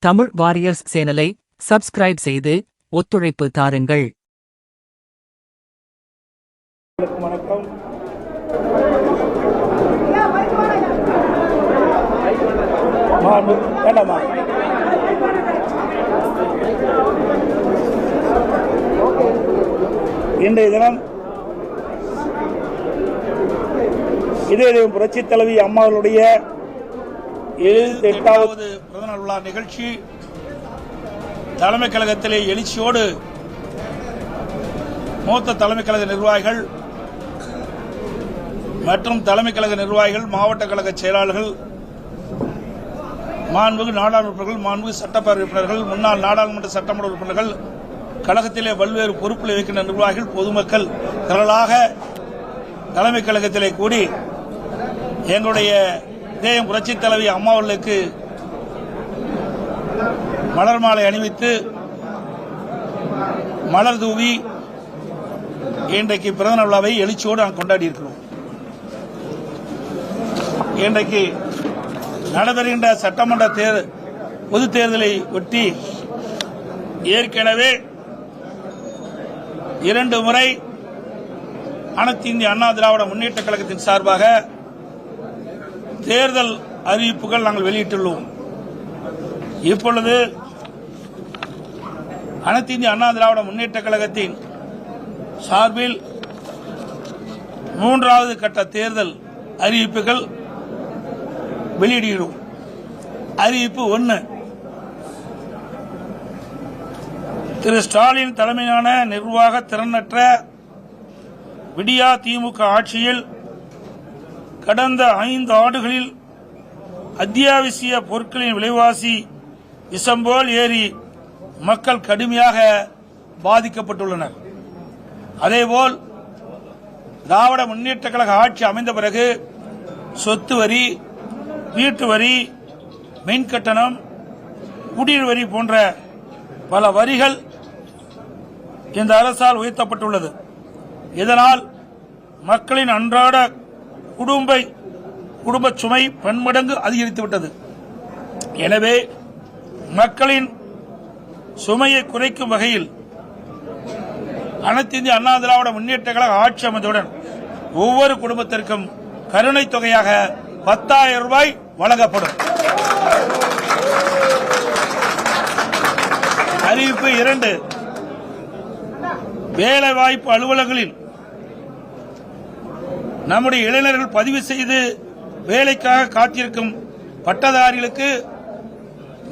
Tamil warriors சேனலை subscribe செய்து ஒத்துழைப்பு தாருங்கள். வணக்கம். வேண்டாமா? இன்றைய தினம் இதே புரட்சித் தலைவி அம்மாவுடைய 78வது பிறந்தநாள் விழா நிகழ்ச்சி தலைமை கழகத்திலே எழுச்சியோடு மூத்த தலைமை கழக நிர்வாகிகள் மற்றும் தலைமை கழக நிர்வாகிகள், மாவட்ட கழக செயலாளர்கள், மாண்புமிகு நாடாளுமன்ற உறுப்பினர்கள், மாண்புமிகு சட்டப்பேரவை உறுப்பினர்கள், முன்னாள் நாடாளுமன்ற சட்டமன்ற உறுப்பினர்கள், கழகத்திலே பல்வேறு பொறுப்பில் இருக்கின்ற நிர்வாகிகள், பொதுமக்கள் திரளாக தலைமை கழகத்திலே கூடி எங்களுடைய இதயம் புரட்சித் தலைவி அம்மா அவர்களுக்கு மலர் மாலை அணிவித்து மலர் தூவி இன்றைக்கு பிறந்த விழாவை எழுச்சியோடு நாம் கொண்டாடி இருக்கிறோம். இன்றைக்கு நடைபெறுகின்ற சட்டமன்ற பொதுத் தேர்தலை ஒட்டி ஏற்கனவே 2 முறை அனைத்து இந்திய அண்ணா திராவிட முன்னேற்ற கழகத்தின் சார்பாக தேர்தல் அறிவிப்புகள் நாங்கள் வெளியிட்டுள்ளோம். இப்பொழுது அனைத்து இந்திய அண்ணா திராவிட முன்னேற்ற கழகத்தின் சார்பில் 3வது கட்ட தேர்தல் அறிவிப்புகள் வெளியிடுகிறோம். அறிவிப்பு 1. திரு ஸ்டாலின் தலைமையிலான நிர்வாக திறனற்ற விடியா திமுக ஆட்சியில் கடந்த 5 ஆண்டுகளில் அத்தியாவசிய பொருட்களின் விலைவாசி விஷம்போல் ஏறி மக்கள் கடுமையாக பாதிக்கப்பட்டுள்ளனர். அதேபோல் திராவிட முன்னேற்ற கழக ஆட்சி அமைந்த பிறகு சொத்து வரி, வீட்டு வரி, மின் கட்டணம், குடிநீர் வரி போன்ற பல வரிகள் இந்த அரசால் உயர்த்தப்பட்டுள்ளது. இதனால் மக்களின் அன்றாட குடும்ப சுமை பன்மடங்கு அதிகரித்துவிட்டது. எனவே மக்களின் சுமையை குறைக்கும் வகையில் அனைத்து இந்திய அண்ணா திராவிட முன்னேற்ற கழக ஆட்சி அமைந்தவுடன் ஒவ்வொரு குடும்பத்திற்கும் கருணை தொகையாக 10,000 ரூபாய் வழங்கப்படும். அறிவிப்பு 2. வேலைவாய்ப்பு அலுவலகங்களில் நம்முடைய இளைஞர்கள் பதிவு செய்து வேலைக்காக காத்திருக்கும் பட்டதாரிகளுக்கு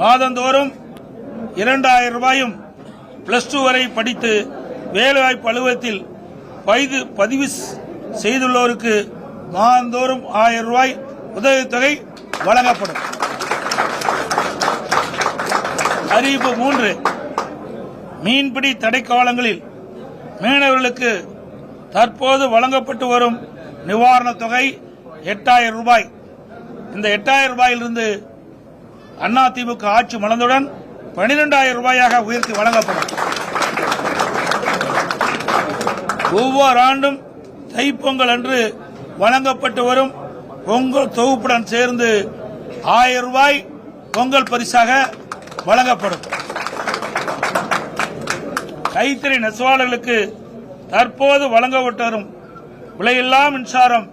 மாதந்தோறும் 2,000 ரூபாயும், +2 வரை படித்து வேலைவாய்ப்பு அலுவலகத்தில் பதிவு செய்துள்ளோருக்கு மாதந்தோறும் 1000 ரூபாய் உதவித்தொகை வழங்கப்படும். அறிவிப்பு 3. மீன்பிடி தடைக்காலங்களில் மீனவர்களுக்கு தற்போது வழங்கப்பட்டு வரும் நிவாரணத் தொகை 8,000 ரூபாய். இந்த 8,000 ரூபாயிலிருந்து அதிமுக ஆட்சி மலர்ந்தவுடன் 12,000 ரூபாயாக உயர்த்தி வழங்கப்படும். ஒவ்வொரு ஆண்டும் தைப்பொங்கல் அன்று வழங்கப்பட்டு வரும் பொங்கல் தொகுப்புடன் சேர்ந்து 1000 ரூபாய் பொங்கல் பரிசாக வழங்கப்படும். கைத்தறி நெசவாளர்களுக்கு தற்போது வழங்கப்பட்டு வரும் விலையில்லா மின்சாரம்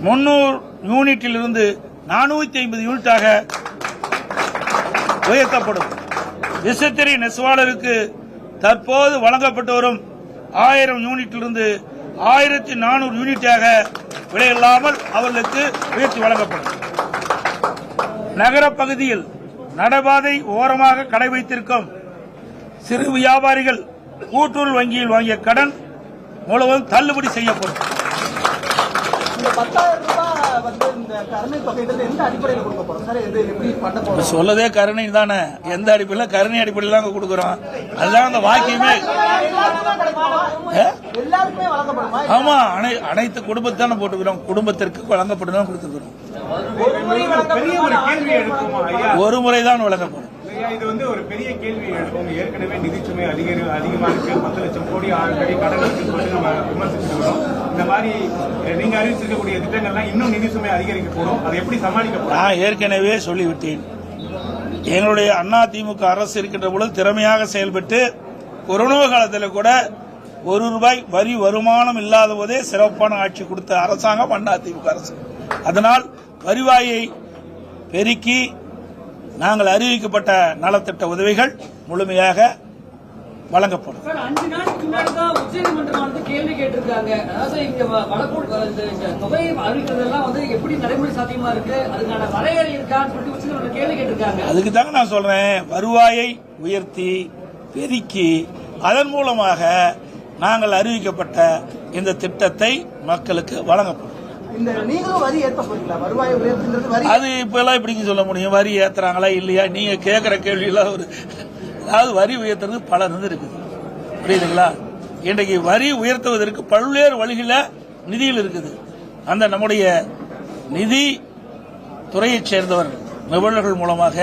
300 யூனிட்டிலிருந்து 450 யூனிட்டாக உயர்த்தப்படும். விசைத்தறி நெசவாளருக்கு தற்போது வழங்கப்பட்டு வரும் 1000 யூனிட்டிலிருந்து 1400 யூனிட்டாக விலையில்லாமல் அவர்களுக்கு உயர்த்தி வழங்கப்படும். நகர பகுதியில் நடைபாதை ஓரமாக கடை வைத்திருக்கும் சிறு வியாபாரிகள் கூட்டுறவு வங்கியில் வாங்கிய கடன் முழுவதும் தள்ளுபடி செய்யப்படும். சொல்லதே கருணை தானே, எந்த அடிப்படையில் கருணை அடிப்படையில் தான் கொடுக்கிறோம். அதுதான் அந்த வாக்கியமே. ஆமா, அனைத்து குடும்பத்தான போட்டுக்கிறோம். குடும்பத்திற்கு வழங்கப்படும் கொடுத்துக்கிறோம். ஒரு முறைதான் வழங்கப்படும். இது வந்து ஒரு பெரிய கேள்வி எழுப்பும். ஏற்கனவே நிதிச்சுமை அதிகமா இருக்கு, 10 லட்சம் கோடி ஆல்ரெடி கடன் இருக்குன்னு சொல்லி நம்ம விமர்சிச்சுட்டு வரோம். இந்த மாதிரி நீங்க அறிவிச்சிருக்கக்கூடிய திட்டங்கள்லாம் இன்னும் நிதிச்சுமை அதிகரிக்கக்கூடும். அதை எப்படி சமாளிக்கப்படும்? நான் ஏற்கனவே சொல்லிவிட்டேன். எங்களுடைய அதிமுக அரசு இருக்கின்ற பொழுது திறமையாக செயல்பட்டு கொரோனா காலத்தில் கூட ₹1 வரி வருமானம் இல்லாத போதே சிறப்பான ஆட்சி கொடுத்த அரசாங்கம் அதிமுக அரசு. அதனால் வருவாயை பெருக்கி நாங்கள் அறிவிக்கப்பட்ட நலத்திட்ட உதவிகள் முழுமையாக வழங்கப்படும். 5 நாளுக்கு முன்னாடி தான் உச்சநீதிமன்றம் வந்து கேள்வி கேட்டிருக்காங்க. அதாவது இங்க தொகை அறிவிக்கிறதெல்லாம் வந்து எப்படி நடைமுறை சாத்தியமா இருக்கு, அதுக்கான வரையறை இருக்கான்னு சொல்லிட்டு உச்சநீதிமன்றம் கேள்வி கேட்டிருக்காங்க. அதுக்கு தாங்க நான் சொல்றேன், வருவாயை உயர்த்தி பெருக்கி அதன் மூலமாக நாங்கள் அறிவிக்கப்பட்ட இந்த திட்டத்தை மக்களுக்கு வழங்கப்படும். இந்த நீங்களும் வரி ஏற்ற போறீங்களா? வருவாய் உயர்த்துறது வரி அது இப்ப எல்லாம் இப்படிங்க சொல்ல முடியும்? வரி ஏத்துறாங்களா இல்லையா? நீங்க கேட்கிற கேள்வி எல்லாம் அதாவது வரி உயர்த்துறது பல இருக்குது, புரியுதுங்களா? இன்றைக்கு வரி உயர்த்துவதற்கு பல்வேறு வழிகள நிதியில் இருக்குது. அந்த நம்முடைய நிதி துறையைச் சேர்ந்தவர்கள் நிபுணர்கள் மூலமாக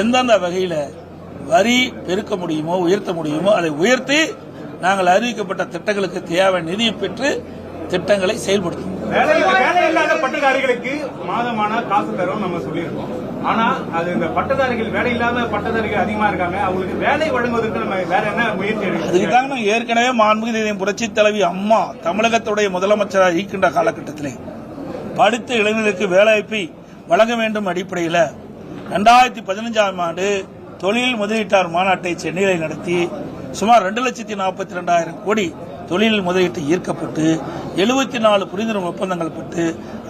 எந்தெந்த வகையில வரி பெருக்க முடியுமோ உயர்த்த முடியுமோ அதை உயர்த்தி நாங்கள் அறிவிக்கப்பட்ட திட்டங்களுக்கு தேவை நிதியை பெற்று திட்டங்களை செயல்படுத்தும். வேலை இல்லாத பட்டதாரிகளுக்கு மாதமான காசு தரும் நம்ம சொல்லியிருக்கோம். ஆனா அது இந்த பட்டதாரிகள் வேலை இல்லாத பட்டதாரிகள் அதிகமா இருக்காங்க, அவங்களுக்கு வேலை வழங்குவதற்கு நம்ம வேற என்ன முயற்சி எடுக்கணும்? அதுக்கு தாங்க நாங்கள் ஏற்கனவே மாண்புமிகு புரட்சி தலைவி அம்மா தமிழகத்துடைய முதலமைச்சராக இருக்கின்ற காலகட்டத்திலே படித்த இளைஞர்களுக்கு வேலைவாய்ப்பை வழங்க வேண்டும் அடிப்படையில் 2015ஆம் ஆண்டு தொழில் முதலீட்டாளர் மாநாட்டை சென்னையில் நடத்தி சுமார் 2,42,000 கோடி தொழில் முதலீட்டு ஈர்க்கப்பட்டு 74 புரிந்துணர்வு ஒப்பந்தங்கள் பெற்று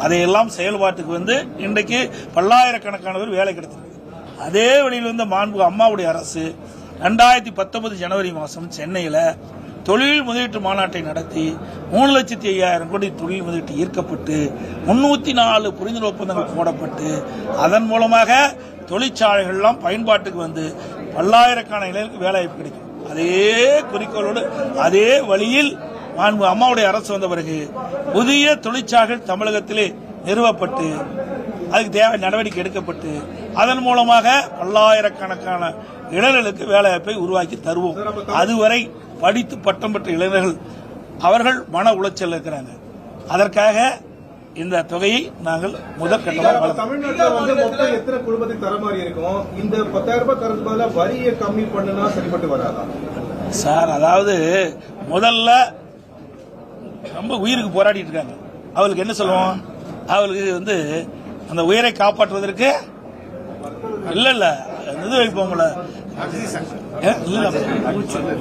அதையெல்லாம் செயல்பாட்டுக்கு வந்து இன்றைக்கு பல்லாயிரக்கணக்கானவர் வேலை கிடைத்திருக்கு. அதே வழியில் வந்து மாண்பு அம்மாவுடைய அரசு 2019 ஜனவரி மாதம் சென்னையில் தொழில் முதலீட்டு மாநாட்டை நடத்தி 3,05,000 கோடி தொழில் முதலீட்டு ஈர்க்கப்பட்டு 304 புரிந்துணர்வு ஒப்பந்தங்கள் போடப்பட்டு அதன் மூலமாக தொழிற்சாலைகள்லாம் பயன்பாட்டுக்கு வந்து பல்லாயிரக்கணக்கான இளைஞர்களுக்கு வேலைவாய்ப்பு கிடைக்கும். அதே குறிக்கோளோடு அதே வழியில் மாண்பு அம்மாவுடைய அரசு வந்த பிறகு புதிய தொழிற்சாலைகள் தமிழகத்திலே நிறுவப்பட்டு அதுக்கு தேவை நடவடிக்கை எடுக்கப்பட்டு அதன் மூலமாக பல்லாயிரக்கணக்கான இளைஞர்களுக்கு வேலைவாய்ப்பை உருவாக்கி தருவோம். அதுவரை படித்து பட்டம் பெற்ற இளைஞர்கள் அவர்கள் மன உளைச்சல் இருக்கிறாங்க. அதற்காக இந்த தொகையை நாங்கள் முதற்கட்டமாக தமிழ்நாட்டில் வந்து மொத்தம் எத்தனை குடும்பத்துக்கு தர மாதிரி இருக்கும்? இந்த 10,000 ரூபாய் தரதுக்கு பதிலாக வரியை கம்மி பண்ணுனா சரிப்பட்டு வராதா சார்? அதாவது முதல்ல ரொம்ப உயிருக்கு போராடிட்டு இருக்காங்க. அவளுக்கு என்ன சொல்லுவோம்? அவளுக்கு வந்து அந்த உயிரை காப்பாற்றுவதற்கு இல்ல இது வைப்போம்ல,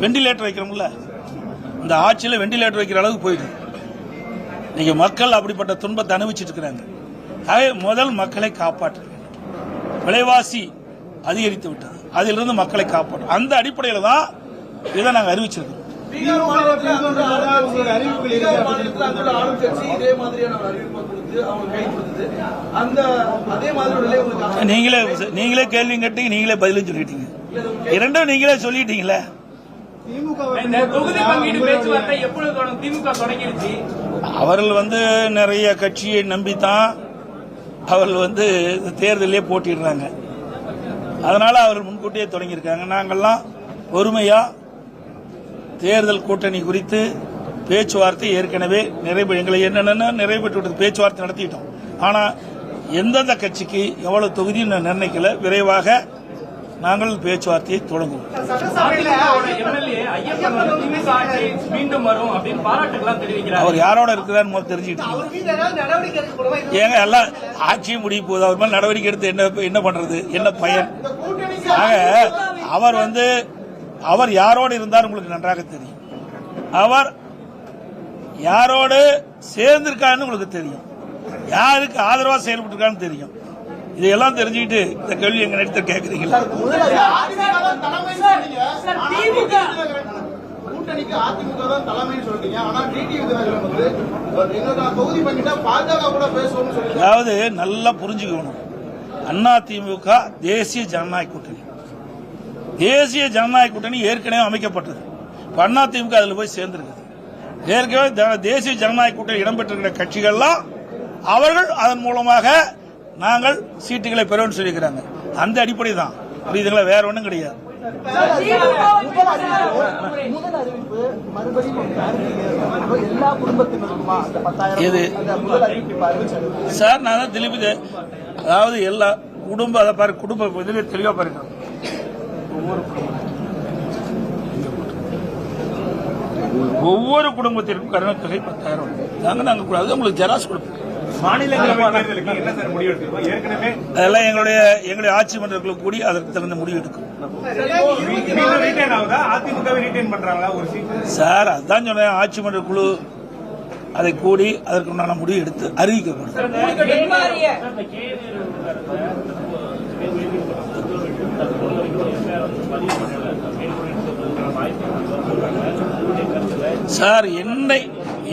வெண்டிலேட்டர் வைக்கிறோம்ல, இந்த ஆட்சியில் வெண்டிலேட்டர் வைக்கிற அளவுக்கு போயிட்டு நீங்க மக்கள் அப்படிப்பட்ட துன்பத்தை அனுபவிச்சுட்டு இருக்கிறாங்க. ஆகவே முதல் மக்களை காப்பாற்ற வேண்டும். விலைவாசி அதிகரித்து விட்டது, அதிலிருந்து மக்களை காப்பாற்றும் அந்த அடிப்படையில் தான் இதை நாங்கள் அறிவிச்சிருக்கோம். நீங்களே கேள்வி கேட்டீங்க, நீங்களே பதிலும் சொல்லிட்டீங்க, இரண்டும் நீங்களே சொல்லிட்டீங்களே. தொகுதி பங்கீடு பேச்சுவார்த்தை எப்பொழுது திமுக தொடங்கிருச்சு? அவர்கள் வந்து நிறைய கட்சியை நம்பித்தான் அவர்கள் வந்து தேர்தலே போட்டிடுறாங்க. அதனால அவர்கள் முன்கூட்டியே தொடங்கியிருக்காங்க. நாங்கள்லாம் பொறுமையா தேர்தல் கூட்டணி குறித்து பேச்சுவார்த்தை ஏற்கனவே எங்களை என்னென்ன நிறைவேற்றி விட்டது, பேச்சுவார்த்தை நடத்திட்டோம். ஆனா எந்தெந்த கட்சிக்கு எவ்வளவு தொகுதி நிர்ணயிக்கல, விரைவாக நாங்கள் பேச்சுவார்த்தையை தொடங்குவோம். அவர் யாரோட இருக்கிறார் தெரிஞ்சுக்கிட்டு ஏங்க எல்லாம் ஆட்சியும் முடிய போகுது, அவர் மேல் நடவடிக்கை எடுத்து என்ன பண்றது, என்ன பயன்? அவர் யாரோடு இருந்தார் உங்களுக்கு நன்றாக தெரியும். அவர் யாரோடு சேர்ந்திருக்காருன்னு உங்களுக்கு தெரியும், யாருக்கு ஆதரவா செயல்பட்டு தெரியும். இதையெல்லாம் தெரிஞ்சுக்கிட்டு இந்த கேள்வி எங்க நேரத்தை கேட்கறீங்களா? கூட்டணிக்கு அதிமுக தான் தலைமைன்னு சொல்றீங்க, ஆனா டிடிவி தினகரன் வந்து தொகுதி பண்ணிட்டா பாஜக கூட பேசுவோம்னு சொல்லி. அதாவது நல்லா புரிஞ்சுக்கணும், அதிமுக தேசிய ஜனநாயக கூட்டணி, தேசிய ஜனநாயக கூட்டணி ஏற்கனவே அமைக்கப்பட்டது. அதிமுக அதில் போய் சேர்ந்திருக்குது. ஏற்கனவே தேசிய ஜனநாயக கூட்டணி இடம்பெற்றிருக்கிற கட்சிகள்லாம் அவர்கள் அதன் மூலமாக நாங்கள் சீட்டுகளை பெறுவோம்னு சொல்லியிருக்கிறாங்க. அந்த அடிப்படை தான் புரியுதுங்களா? வேற ஒண்ணும் கிடையாது. முதல் அறிவிப்பு மறுபடியும் எல்லா குடும்பத்தினருக்குமா அந்த 10,000 முதல் அறிவிப்பு அறிவிச்சது சார்? நான் தான் திருப்பி அதாவது எல்லா குடும்ப அதை பாரு, குடும்ப இதில் தெளிவா பாருங்க. ஒவ்வொரு குடும்பத்திற்கும் கருணை தொகை 10,000 நாங்க அது உங்களுக்கு ஜெராக்ஸ் கொடுப்போம். மாநிலங்களவை தேர்தலுக்கு என்ன சார் முடிவு எடுத்திருக்கோம்? ஏற்கனவே அதெல்லாம் எங்களுடைய ஆட்சி மன்றங்களுக்கு கூடி அதற்கு தகுந்த முடிவு எடுக்கும் அதிமுகவை ரீட்டைன் பண்றாங்களா ஒரு சீட்? சார் அதுதான் சொன்னேன், ஆட்சி மன்ற குழு அதை கூடி அதற்குண்டான முடிவு எடுத்து அறிவிக்கப்படும். சார்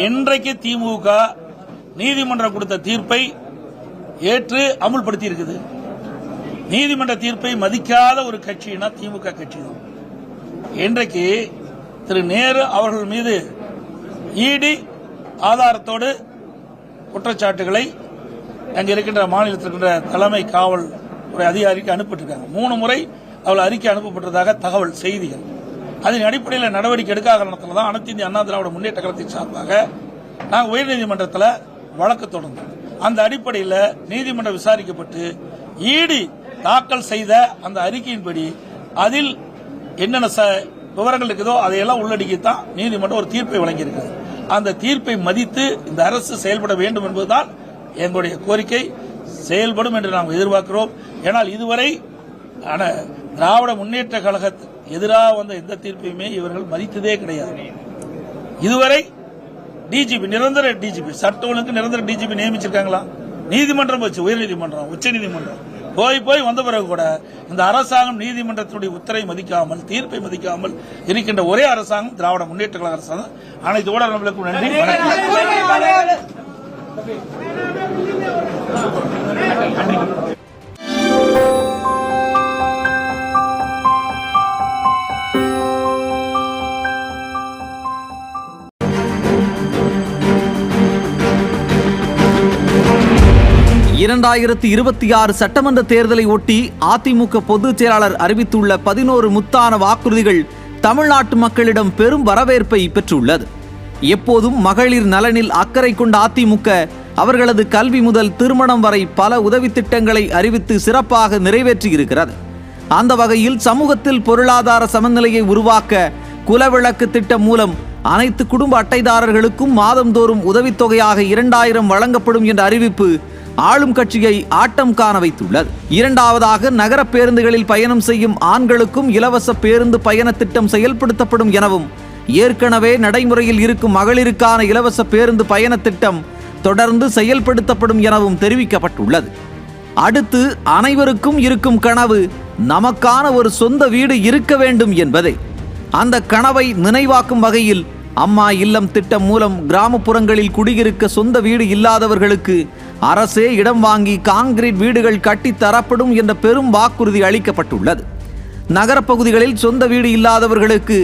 என்றைக்கு திமுக நீதிமன்றம் கொடுத்த தீர்ப்பை ஏற்று அமுல்படுத்தி இருக்குது. நீதிமன்ற தீர்ப்பை மதிக்காத ஒரு கட்சினா திமுக கட்சி தான். இன்றைக்கு திரு நேரு அவர்கள் மீது இடி ஆதாரத்தோடு குற்றச்சாட்டுகளை அங்க இருக்கின்ற மாநிலத்தில் இருக்கின்ற தலைமை காவல் துறை அதிகாரிக்கு அனுப்பிட்டிருக்காங்க. 3 முறை அவள் அறிக்கை அனுப்பப்பட்டதாக தகவல் செய்திகள். அதன் அடிப்படையில் நடவடிக்கை எடுக்காத காரணத்தில் தான் அனைத்து இந்திய அண்ணா திராவிட முன்னேற்ற கழகத்தின் சார்பாக நாங்கள் உயர்நீதிமன்றத்தில் வழக்கு தொடர்ந்தோம். அந்த அடிப்படையில் நீதிமன்றம் விசாரிக்கப்பட்டு இடி தாக்கல் செய்த அந்த அறிக்கையின்படி அதில் என்னென்ன விவரங்கள் இருக்குதோ அதையெல்லாம் உள்ளடக்கித்தான் நீதிமன்றம் ஒரு தீர்ப்பை வழங்கியிருக்கிறது. அந்த தீர்ப்பை மதித்து இந்த அரசு செயல்பட வேண்டும் என்பதுதான் எங்களுடைய கோரிக்கை. செயல்படும் என்று நாம் எதிர்பார்க்கிறோம். ஏனால் இதுவரை திராவிட முன்னேற்ற கழகத்துக்கு எதிராக வந்த எந்த தீர்ப்பையுமே இவர்கள் மதித்ததே கிடையாது. இதுவரை டிஜிபி நிரந்தர டிஜிபி சட்ட ஒழுங்கு நிரந்தர டிஜிபி நியமிச்சிருக்காங்களா? நீதிமன்றம் வச்சு உயர்நீதிமன்றம் உச்சநீதிமன்றம் போய் வந்த பிறகு கூட இந்த அரசாங்கம் நீதிமன்றத்தினுடைய உத்தரவை மதிக்காமல் தீர்ப்பை மதிக்காமல் இருக்கின்ற ஒரே அரசாங்கம் திராவிட முன்னேற்ற கழக அரசாங்கம். அனைத்து ஊடகங்களுக்கும் நன்றி. இரண்டாயிரத்து 26 சட்டமன்ற தேர்தலை ஒட்டி அதிமுக பொதுச் செயலாளர் அறிவித்துள்ள 11 முத்தான வாக்குறுதிகள் தமிழ்நாட்டு மக்களிடம் பெரும் வரவேற்பை பெற்றுள்ளது. எப்போதும் மகளிர் நலனில் அக்கறை கொண்ட அதிமுக அவர்களது கல்வி முதல் திருமணம் வரை பல உதவி திட்டங்களை அறிவித்து சிறப்பாக நிறைவேற்றியிருக்கிறது. அந்த வகையில் சமூகத்தில் பொருளாதார சமநிலையை உருவாக்க குலவிளக்கு திட்டம் மூலம் அனைத்து குடும்ப அட்டைதாரர்களுக்கும் மாதந்தோறும் உதவித்தொகையாக 2000 வழங்கப்படும் என்ற அறிவிப்பு ஆளும் கட்சியை ஆட்டம் காண வைத்துள்ளது. இரண்டாவதாக நகர பேருந்துகளில் பயணம் செய்யும் ஆண்களுக்கும் இலவச பேருந்து பயண திட்டம் செயல்படுத்தப்படும் எனவும், ஏற்கனவே நடைமுறையில் இருக்கும் மகளிருக்கான இலவச பேருந்து பயண திட்டம் தொடர்ந்து செயல்படுத்தப்படும் எனவும் தெரிவிக்கப்பட்டுள்ளது. அடுத்து அனைவருக்கும் இருக்கும் கனவு நமக்கான ஒரு சொந்த வீடு இருக்க வேண்டும் என்பதே. அந்த கனவை நினைவாக்கும் வகையில் அம்மா இல்லம் திட்டம் மூலம் கிராமப்புறங்களில் குடியிருக்க சொந்த வீடு இல்லாதவர்களுக்கு அரசே இடம் வாங்கி கான்கிரீட் வீடுகள் கட்டித் தரப்படும் என்ற பெரும் வாக்குறுதி அளிக்கப்பட்டுள்ளது. நகரப்பகுதிகளில் சொந்த வீடு இல்லாதவர்களுக்கு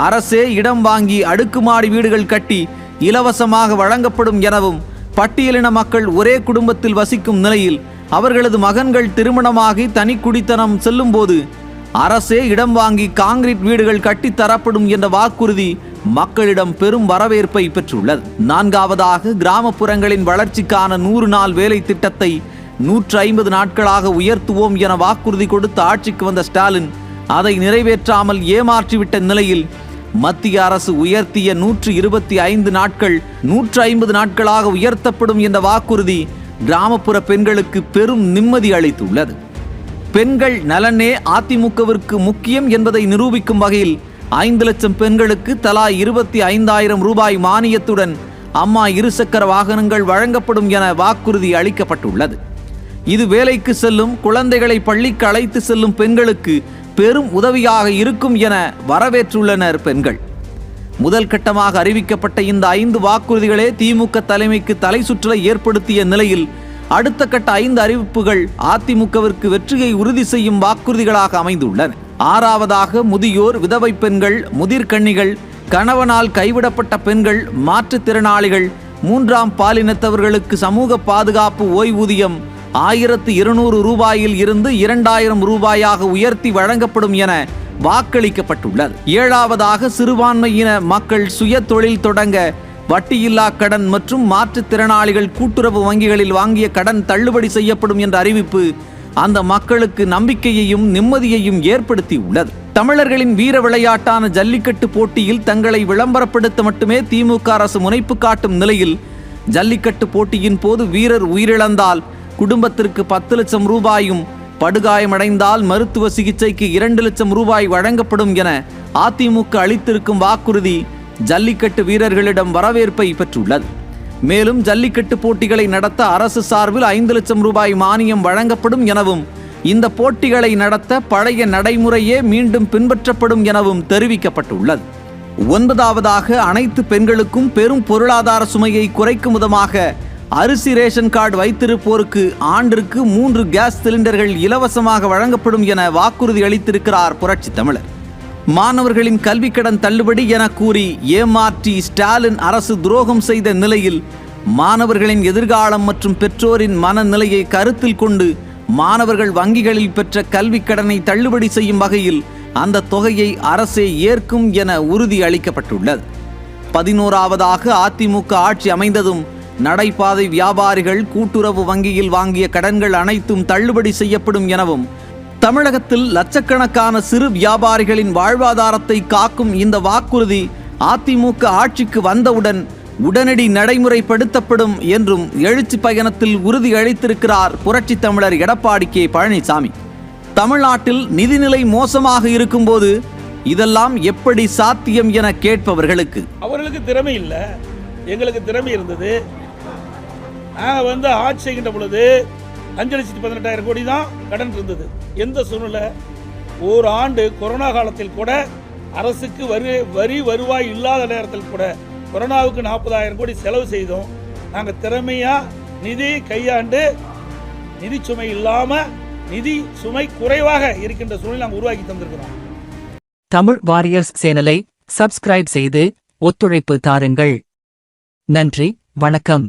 அரசே இடம் வாங்கி அடுக்குமாடி வீடுகள் கட்டி இலவசமாக வழங்கப்படும் எனவும், பட்டியலின மக்கள் ஒரே குடும்பத்தில் வசிக்கும் நிலையில் அவர்களது மகன்கள் திருமணமாகி தனி குடித்தனம் செல்லும் போது அரசே இடம் வாங்கி கான்கிரீட் வீடுகள் கட்டித் தரப்படும் என்ற வாக்குறுதி மக்களிடம் பெரும் வரவேற்பை பெற்றுள்ளது. நான்காவதாக கிராமப்புறங்களின் வளர்ச்சிக்கான 100 நாள் வேலை திட்டத்தை 150 நாட்களாக உயர்த்துவோம் என வாக்குறுதி கொடுத்து ஆட்சிக்கு வந்த ஸ்டாலின் அதை நிறைவேற்றாமல் ஏமாற்றிவிட்ட நிலையில் மத்திய அரசு உயர்த்திய 125 நாட்கள் 150 நாட்களாக உயர்த்தப்படும் என்ற வாக்குறுதி கிராமப்புற பெண்களுக்கு பெரும் நிம்மதி அளித்துள்ளது. பெண்கள் நலனே அதிமுகவிற்கு முக்கியம் என்பதை நிரூபிக்கும் வகையில் 5 லட்சம் பெண்களுக்கு தலா 25,000 ரூபாய் மானியத்துடன் அம்மா இருசக்கர வாகனங்கள் வழங்கப்படும் என வாக்குறுதி அளிக்கப்பட்டுள்ளது. இது வேலைக்கு செல்லும் குழந்தைகளை பள்ளிக்கு அழைத்து செல்லும் பெண்களுக்கு பெரும் உதவியாக இருக்கும் என வரவேற்றுள்ளனர் பெண்கள். முதல் கட்டமாக அறிவிக்கப்பட்ட இந்த 5 வாக்குறுதிகளே திமுக தலைமைக்கு தலை சுற்றலை ஏற்படுத்திய நிலையில் அடுத்த கட்ட 5 அறிவிப்புகள் அதிமுகவிற்கு வெற்றியை உறுதி செய்யும் வாக்குறுதிகளாக அமைந்துள்ளன. 6வதாக முதியோர், விதவை பெண்கள், முதிர்கன்னிகள், கணவனால் கைவிடப்பட்ட பெண்கள், மாற்றுத்திறனாளிகள், 3ஆம் பாலினத்தவர்களுக்கு சமூக பாதுகாப்பு ஓய்வூதியம், 1200 ரூபாயில் இருந்து 2000 ரூபாயாக உயர்த்தி வழங்கப்படும் என வாக்களிக்கப்பட்டுள்ளது. 7வதாக சிறுபான்மையின மக்கள் சுய தொழில் தொடங்க வட்டியில்லா கடன் மற்றும் மாற்றுத்திறனாளிகள் கூட்டுறவு வங்கிகளில் வாங்கிய கடன் தள்ளுபடி செய்யப்படும் என்ற அறிவிப்பு அந்த மக்களுக்கு நம்பிக்கையையும் நிம்மதியையும் ஏற்படுத்தியுள்ளது. தமிழர்களின் வீர விளையாட்டான ஜல்லிக்கட்டு போட்டியில் தங்களை விளம்பரப்படுத்த மட்டுமே திமுக அரசு முனைப்பு காட்டும் நிலையில் ஜல்லிக்கட்டு போட்டியின் போது வீரர் உயிரிழந்தால் குடும்பத்திற்கு 10 லட்சம் ரூபாயும், படுகாயமடைந்தால் மருத்துவ சிகிச்சைக்கு 2 லட்சம் ரூபாய் வழங்கப்படும் என அதிமுக அளித்திருக்கும் வாக்குறுதி ஜல்லிக்கட்டு வீரர்களிடம் வரவேற்பை பெற்றுள்ளது. மேலும் ஜல்லிக்கட்டு போட்டிகளை நடத்த அரசு சார்பில் 5 லட்சம் ரூபாய் மானியம் வழங்கப்படும் எனவும், இந்த போட்டிகளை நடத்த பழைய நடைமுறையே மீண்டும் பின்பற்றப்படும் எனவும் தெரிவிக்கப்பட்டுள்ளது. 9வதாக அனைத்து பெண்களுக்கும் பெரும் பொருளாதார சுமையை குறைக்கும் விதமாக அரிசி ரேஷன் கார்டு வைத்திருப்போருக்கு ஆண்டிற்கு 3 கேஸ் சிலிண்டர்கள் இலவசமாக வழங்கப்படும் என வாக்குறுதி அளித்திருக்கிறார் புரட்சி தமிழர். மாணவர்களின் கல்வி கடன் தள்ளுபடி என கூறி ஏமாற்றி ஸ்டாலின் அரசு துரோகம் செய்த நிலையில் மாணவர்களின் எதிர்காலம் மற்றும் பெற்றோரின் மனநிலையை கருத்தில் கொண்டு மாணவர்கள் வங்கிகளில் பெற்ற கல்வி கடனை தள்ளுபடி செய்யும் வகையில் அந்த தொகையை அரசே ஏற்கும் என உறுதி அளிக்கப்பட்டுள்ளது. 11வதாக அதிமுக ஆட்சி அமைந்ததும் நடைபாதை வியாபாரிகள் கூட்டுறவு வங்கியில் வாங்கிய கடன்கள் அனைத்தும் தள்ளுபடி செய்யப்படும் எனவும், தமிழகத்தில் லட்சக்கணக்கான சிறு வியாபாரிகளின் வாழ்வாதாரத்தை காக்கும் இந்த வாக்குறுதி அதிமுக ஆட்சிக்கு வந்தவுடன் உடனடி நடைமுறைப்படுத்தப்படும் என்றும் எழுச்சி பயணத்தில் உறுதி அளித்திருக்கிறார் புரட்சி தமிழர் எடப்பாடி கே பழனிசாமி. தமிழ்நாட்டில் நிதிநிலை மோசமாக இருக்கும்போது இதெல்லாம் எப்படி சாத்தியம் என கேட்பவர்களுக்கு, அவர்களுக்கு திறமை இல்லை, எங்களுக்கு திறமை இருந்தது. நாங்கள் ஆட்சி செய்கின்ற பொழுது 5,18,000 கோடி தான் கடன் இருந்தது. எந்த சூழ்நிலை, ஒரு ஆண்டு கொரோனா காலத்தில் கூட அரசுக்கு வரி வருவாய் இல்லாத நேரத்தில் கூட கொரோனாவுக்கு 40,000 கோடி செலவு செய்தோம். நாங்கள் திறமையாக நிதி கையாண்டு நிதி சுமை இல்லாமல் நிதி சுமை குறைவாக இருக்கின்ற சூழ்நிலை நாங்கள் உருவாக்கி தந்திருக்கிறோம். தமிழ் வாரியர்ஸ் சேனலை சப்ஸ்கிரைப் செய்து ஒத்துழைப்பு தாருங்கள். நன்றி, வணக்கம்.